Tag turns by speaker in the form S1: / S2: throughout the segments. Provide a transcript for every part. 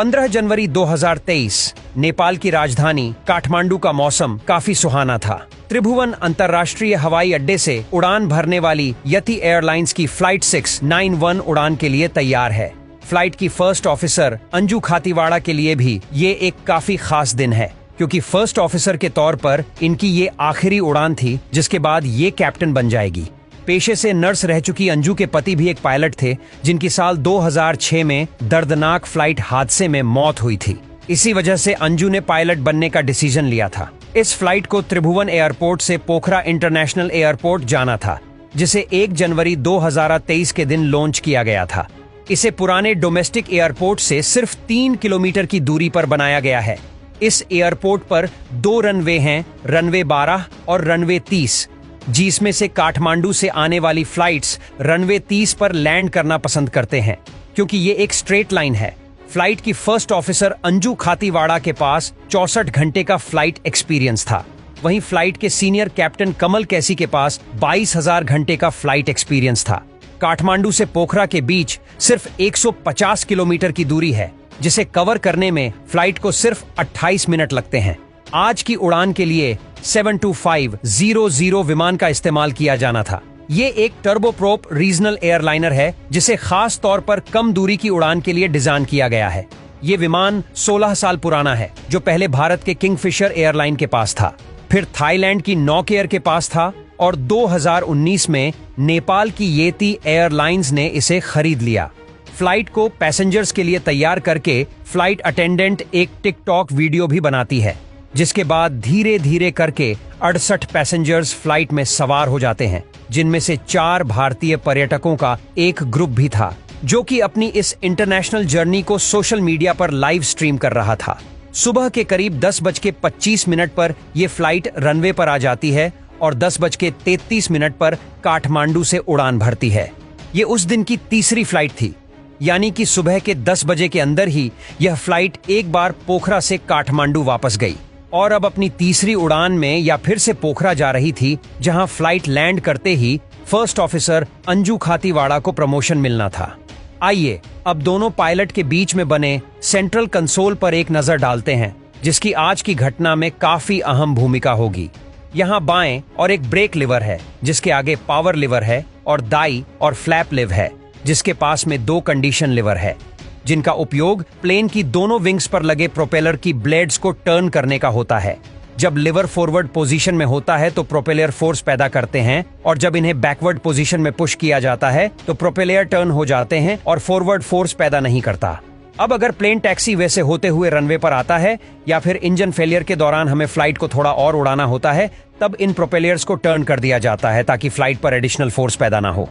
S1: 15 जनवरी 2023 नेपाल की राजधानी काठमांडू का मौसम काफी सुहाना था। त्रिभुवन अंतर्राष्ट्रीय हवाई अड्डे से उड़ान भरने वाली यति एयरलाइंस की फ्लाइट 691 उड़ान के लिए तैयार है। फ्लाइट की फर्स्ट ऑफिसर अंजू खातीवाड़ा के लिए भी ये एक काफी खास दिन है, क्योंकि फर्स्ट ऑफिसर के तौर पर इनकी ये आखिरी उड़ान थी, जिसके बाद ये कैप्टन बन जाएगी। पेशे से नर्स रह चुकी अंजू के पति भी एक पायलट थे, जिनकी साल 2006 में दर्दनाक फ्लाइट हादसे में मौत हुई थी। इसी वजह से अंजू ने पायलट बनने का डिसीजन लिया था। इस फ्लाइट को त्रिभुवन एयरपोर्ट से पोखरा इंटरनेशनल एयरपोर्ट जाना था, जिसे 1 जनवरी 2023 के दिन लॉन्च किया गया था। इसे पुराने डोमेस्टिक एयरपोर्ट से सिर्फ 3 किलोमीटर की दूरी पर बनाया गया है। इस एयरपोर्ट पर 2 रनवे हैं, रनवे 12 और रनवे 30, जिसमें से काठमांडू से आने वाली फ्लाइट्स रनवे 30 पर लैंड करना पसंद करते हैं, क्योंकि ये एक स्ट्रेट लाइन है। फ्लाइट की फर्स्ट ऑफिसर अंजू खातीवाड़ा के पास 64 घंटे का फ्लाइट एक्सपीरियंस था। वहीं फ्लाइट के सीनियर कैप्टन कमल कैसी के पास 22,000 घंटे का फ्लाइट एक्सपीरियंस था। काठमांडू से पोखरा के बीच सिर्फ 150 किलोमीटर की दूरी है, जिसे कवर करने में फ्लाइट को सिर्फ 28 मिनट लगते हैं। आज की उड़ान के लिए 72500 विमान का इस्तेमाल किया जाना था। ये एक टर्बोप्रोप रीजनल एयरलाइनर है, जिसे खास तौर पर कम दूरी की उड़ान के लिए डिजाइन किया गया है। ये विमान 16 साल पुराना है, जो पहले भारत के किंगफिशर एयरलाइन के पास था, फिर थाईलैंड की नौकेयर के पास था, और 2019 में नेपाल की येती एयरलाइंस ने इसे खरीद लिया। फ्लाइट को पैसेंजर्स के लिए तैयार करके फ्लाइट अटेंडेंट एक टिकटॉक वीडियो भी बनाती है, जिसके बाद धीरे धीरे करके 68 पैसेंजर्स फ्लाइट में सवार हो जाते हैं, जिनमें से 4 भारतीय पर्यटकों का एक ग्रुप भी था, जो कि अपनी इस इंटरनेशनल जर्नी को सोशल मीडिया पर लाइव स्ट्रीम कर रहा था। सुबह के करीब 10:25 पर यह फ्लाइट रनवे पर आ जाती है और 10:33 पर काठमांडू से उड़ान भरती है। ये उस दिन की तीसरी फ्लाइट थी, यानी कि सुबह के 10 बजे के अंदर ही यह फ्लाइट एक बार पोखरा से काठमांडू वापस गई और अब अपनी तीसरी उड़ान में या फिर से पोखरा जा रही थी, जहां फ्लाइट लैंड करते ही फर्स्ट ऑफिसर अंजू खातीवाड़ा को प्रमोशन मिलना था। आइए अब दोनों पायलट के बीच में बने सेंट्रल कंसोल पर एक नजर डालते हैं, जिसकी आज की घटना में काफी अहम भूमिका होगी। यहाँ बाएं और एक ब्रेक लिवर है, जिसके आगे पावर लिवर है, और दाई और फ्लैप लिव है, जिसके पास में 2 कंडीशन लिवर है, जिनका उपयोग प्लेन की दोनों विंग्स पर लगे प्रोपेलर की ब्लेड्स को टर्न करने का होता है। जब लिवर फॉरवर्ड पोजीशन में होता है तो प्रोपेलर फोर्स पैदा करते हैं, और जब इन्हें बैकवर्ड पोजीशन में पुश किया जाता है तो प्रोपेलर टर्न हो जाते हैं और फॉरवर्ड फोर्स पैदा नहीं करता। अब अगर प्लेन टैक्सी वे से होते हुए रनवे पर आता है या फिर इंजन फेलियर के दौरान हमें फ्लाइट को थोड़ा और उड़ाना होता है, तब इन प्रोपेलर्स को टर्न कर दिया जाता है, ताकि फ्लाइट पर एडिशनल फोर्स पैदा ना हो।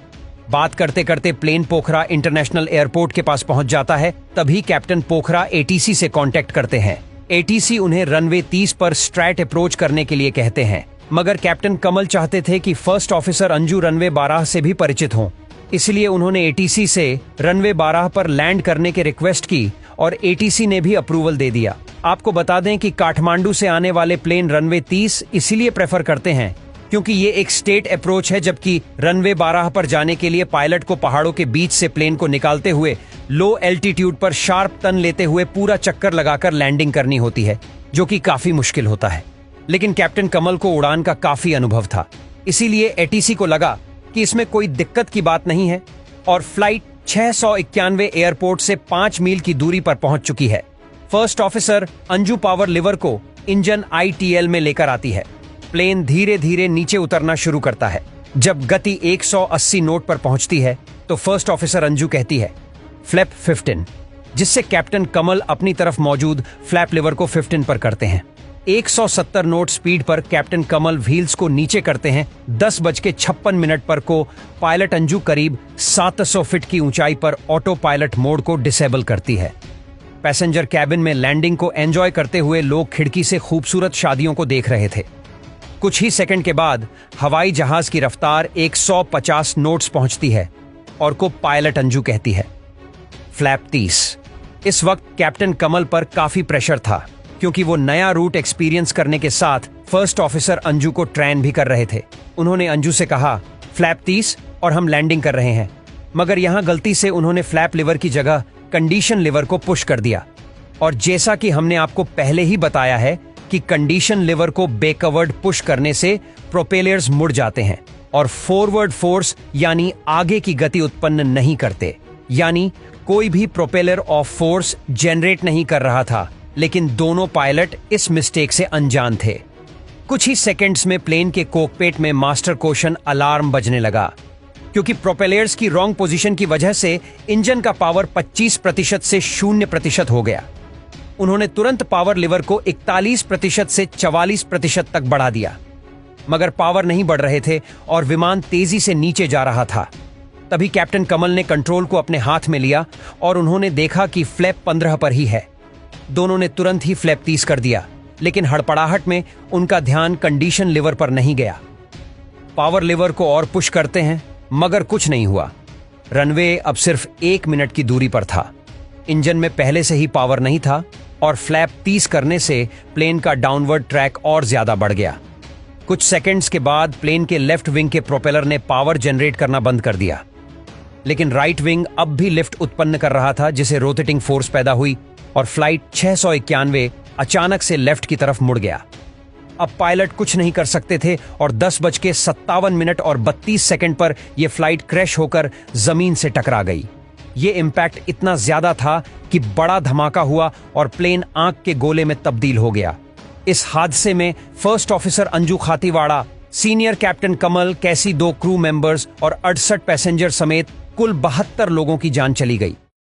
S1: बात करते करते प्लेन पोखरा इंटरनेशनल एयरपोर्ट के पास पहुंच जाता है। तभी कैप्टन पोखरा एटीसी से कांटेक्ट करते हैं। एटीसी उन्हें रनवे 30 पर स्ट्रैट अप्रोच करने के लिए कहते हैं, मगर कैप्टन कमल चाहते थे कि फर्स्ट ऑफिसर अंजू रनवे 12 से भी परिचित हों, इसलिए उन्होंने एटीसी से रनवे 12 पर लैंड करने की रिक्वेस्ट की और एटीसी ने भी अप्रूवल दे दिया। आपको बता दें कि काठमांडू से आने वाले प्लेन रनवे 30 इसीलिए प्रेफर करते हैं क्योंकि ये एक स्टेट अप्रोच है, जबकि रनवे 12 पर जाने के लिए पायलट को पहाड़ों के बीच से प्लेन को निकालते हुए लो एल्टीट्यूड पर शार्प टर्न लेते हुए पूरा चक्कर लगाकर लैंडिंग करनी होती है, जो कि काफी मुश्किल होता है। लेकिन कैप्टन कमल को उड़ान का काफी अनुभव था, इसीलिए एटीसी को लगा कि इसमें कोई दिक्कत की बात नहीं है, और फ्लाइट 691 एयरपोर्ट से 5 मील की दूरी पर पहुंच चुकी है। First officer Anju power liver को इंजन ITL में लेकर आती है। प्लेन धीरे धीरे नीचे उतरना शुरू करता है। जब गति 180 नोट पर पहुंचती है तो फर्स्ट ऑफिसर अंजू कहती है फ्लैप 15, जिससे कैप्टन कमल अपनी तरफ मौजूद फ्लैप लिवर को 15 पर करते हैं। 170 नोट स्पीड पर कैप्टन कमल व्हील्स को नीचे करते हैं। 10:56 पर को पायलट अंजू करीब 700 फीट की ऊंचाई पर ऑटो पायलट मोड को डिसेबल करती है। पैसेंजर कैबिन में लैंडिंग को एंजॉय करते हुए लोग खिड़की से खूबसूरत शादियों को देख रहे थे। कुछ ही सेकंड के बाद हवाई जहाज की रफ्तार 150 नोट्स पहुंचती है और को पायलट अंजू कहती है फ्लैप 30। इस वक्त कैप्टन कमल पर काफी प्रेशर था, क्योंकि वो नया रूट एक्सपीरियंस करने के साथ फर्स्ट ऑफिसर अंजू को ट्रेन भी कर रहे थे। उन्होंने अंजू से कहा फ्लैप 30 और हम लैंडिंग कर रहे हैं, मगर यहां गलती से उन्होंने फ्लैप लिवर की जगह कंडीशन लिवर को पुश कर दिया। और जैसा कि हमने आपको पहले ही बताया है कि कंडीशन लिवर को बैकवर्ड पुश करने से प्रोपेलर्स मुड़ जाते हैं और फॉरवर्ड फोर्स यानी आगे की गति उत्पन्न नहीं करते। यानी कोई भी प्रोपेलर ऑफ फोर्स जनरेट नहीं कर रहा था, लेकिन दोनों पायलट इस मिस्टेक से अनजान थे। कुछ ही सेकंड्स में प्लेन के कॉकपिट में मास्टर कोशन अलार्म बजने लगा, क्योंकि प्रोपेलर्स की रॉन्ग पोजीशन की वजह से इंजन का पावर 25% से 0% हो गया। उन्होंने तुरंत पावर लिवर को 41% से 44% तक बढ़ा दिया, मगर पावर नहीं बढ़ रहे थे और विमान तेजी से नीचे जा रहा था। तभी कैप्टन कमल ने कंट्रोल को अपने हाथ में लिया और उन्होंने देखा कि फ्लैप 15 पर ही है। दोनों ने तुरंत ही फ्लैप 30 कर दिया, लेकिन हड़बड़ाहट में उनका ध्यान कंडीशन लिवर पर नहीं गया। पावर लिवर को और पुश करते हैं, मगर कुछ नहीं हुआ। रनवे अब सिर्फ 1 मिनट की दूरी पर था। इंजन में पहले से ही पावर नहीं था और फ्लैप 30 करने से प्लेन का डाउनवर्ड ट्रैक और ज्यादा बढ़ गया। कुछ सेकंड्स के बाद प्लेन के लेफ्ट विंग के प्रोपेलर ने पावर जनरेट करना बंद कर दिया, लेकिन राइट विंग अब भी लिफ्ट उत्पन्न कर रहा था, जिसे रोटेटिंग फोर्स पैदा हुई और फ्लाइट 691 अचानक से लेफ्ट की तरफ मुड़ गया। अब पायलट कुछ नहीं कर सकते थे और 10:57 और 32 सेकंड पर यह फ्लाइट क्रैश होकर जमीन से टकरा गई। यह इंपैक्ट इतना ज्यादा था कि बड़ा धमाका हुआ और प्लेन आंख के गोले में तब्दील हो गया। इस हादसे में first officer Anju Khatiwada, senior captain Kamal, कैसी 2 क्रू मेंबर्स और 68 पैसेंजर समेत कुल 72 लोगों की जान चली गई।